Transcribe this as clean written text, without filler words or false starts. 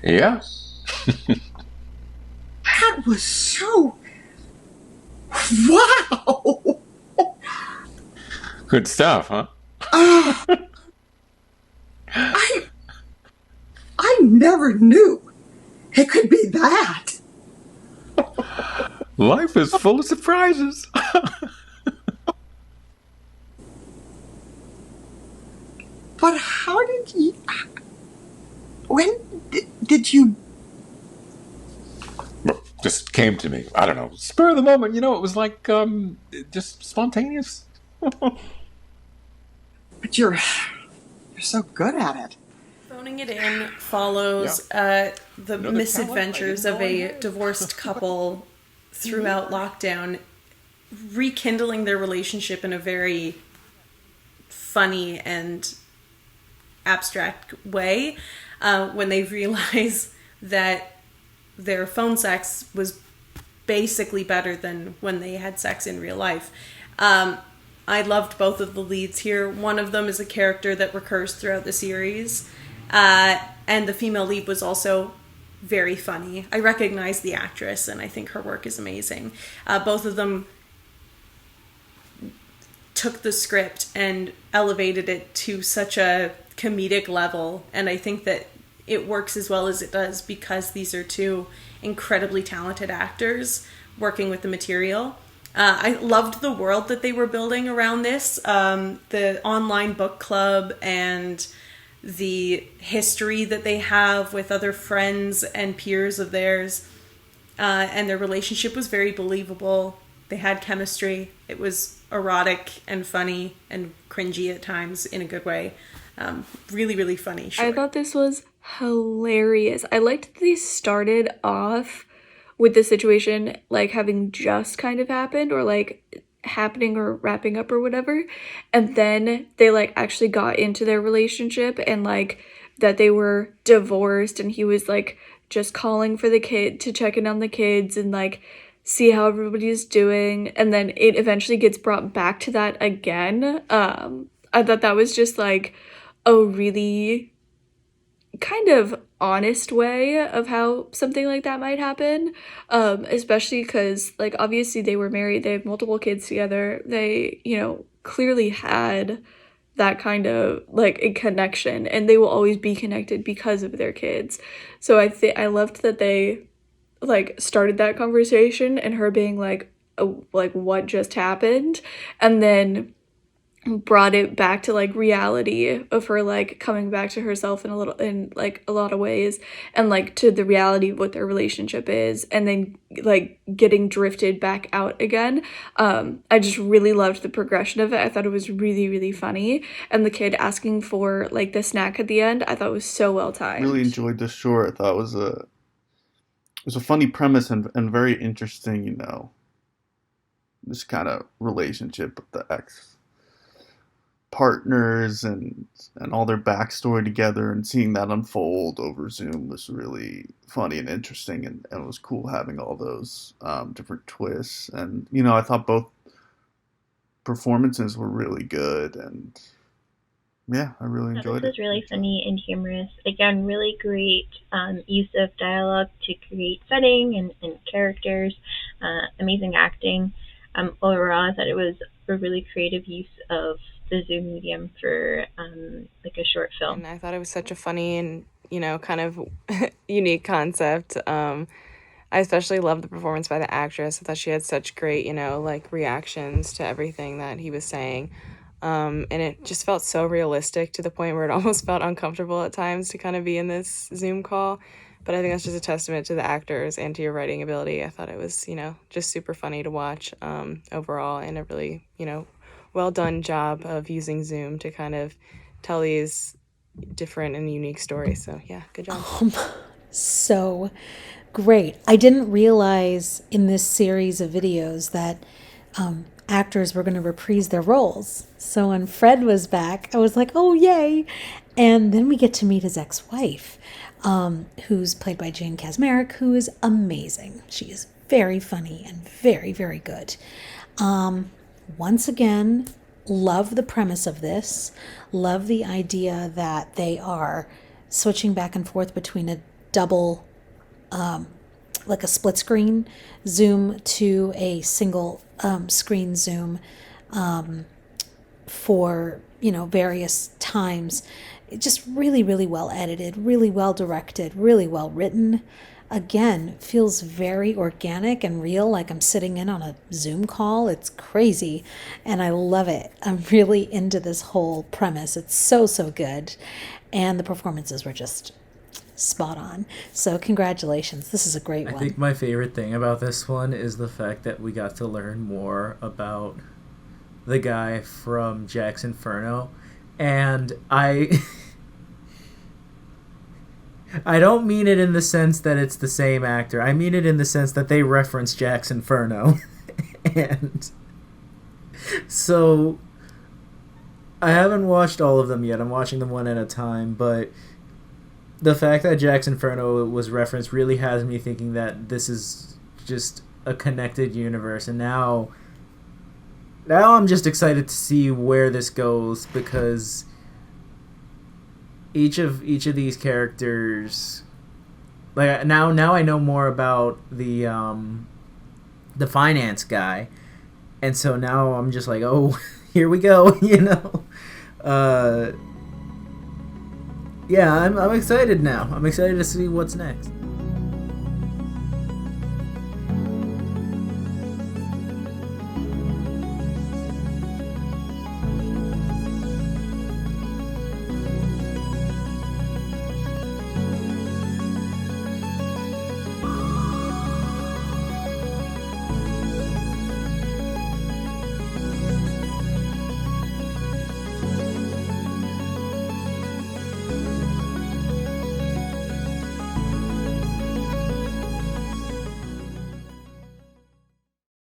Yeah. That was so... Wow! Good stuff, huh? I never knew it could be that. Life is full of surprises. But how did you... When did you... Just came to me. I don't know. Spur of the moment. It was like just spontaneous. But you're so good at it. Phoning It In follows the misadventures of a divorced couple throughout lockdown, rekindling their relationship in a very funny and abstract way when they realize that their phone sex was basically better than when they had sex in real life. I loved both of the leads here. One of them is a character that recurs throughout the series. And the female lead was also very funny. I recognize the actress, and I think her work is amazing. Both of them took the script and elevated it to such a comedic level, and I think that it works as well as it does because these are two incredibly talented actors working with the material. I loved the world that they were building around this, the online book club and the history that they have with other friends and peers of theirs. And their relationship was very believable. They had chemistry. It was erotic and funny and cringy at times in a good way. Really, really funny. Short. I thought this was hilarious. I liked that they started off with the situation like having just kind of happened or like happening or wrapping up or whatever, and then they like actually got into their relationship and like that they were divorced and he was like just calling for the kid to check in on the kids and like see how everybody's doing, and then it eventually gets brought back to that again. I thought that was just like a really kind of honest way of how something like that might happen, especially because like obviously they were married, they have multiple kids together, they clearly had that kind of like a connection, and they will always be connected because of their kids. So I loved that they like started that conversation and her being like, oh, like what just happened, and then brought it back to like reality of her like coming back to herself in like a lot of ways, and like to the reality of what their relationship is, and then like getting drifted back out again. I just really loved the progression of it. I thought it was really, really funny, and the kid asking for like the snack at the end, I thought was so well timed. Really enjoyed this short. I thought it was a funny premise and very interesting, this kind of relationship with the ex partners and all their backstory together, and seeing that unfold over Zoom was really funny and interesting, and it was cool having all those different twists. And I thought both performances were really good, and yeah, I really enjoyed it. This was really funny and humorous. Again, really great use of dialogue to create setting and characters. Amazing acting. Overall, I thought it was a really creative use of the Zoom medium for like a short film. And I thought it was such a funny and kind of unique concept. I especially loved the performance by the actress. I thought she had such great like reactions to everything that he was saying, and it just felt so realistic to the point where it almost felt uncomfortable at times to kind of be in this Zoom call. But I think that's just a testament to the actors and to your writing ability. I thought it was just super funny to watch overall, and a really well done job of using Zoom to kind of tell these different and unique stories. So yeah, good job. So great. I didn't realize in this series of videos that actors were going to reprise their roles. So when Fred was back, I was like, oh, yay. And then we get to meet his ex-wife, who's played by Jane Kaczmarek, who is amazing. She is very funny and very, very good. Once again, love the premise of this. Love the idea that they are switching back and forth between a double, like a split screen zoom to a single screen zoom for, various times. It just really, really well edited, really well directed, really well written. Again, feels very organic and real, like I'm sitting in on a Zoom call. It's crazy, and I love it. I'm really into this whole premise. It's so, so good, and the performances were just spot on. So congratulations. This is a great one. I think my favorite thing about this one is the fact that we got to learn more about the guy from Jack's Inferno, and I don't mean it in the sense that it's the same actor. I mean it in the sense that they reference Jack's Inferno. And so I haven't watched all of them yet. I'm watching them one at a time, but the fact that Jack's Inferno was referenced really has me thinking that this is just a connected universe, and now I'm just excited to see where this goes, because each of these characters, like now I know more about the finance guy, and so now I'm just like, oh, here we go, Yeah, I'm excited now. I'm excited to see what's next.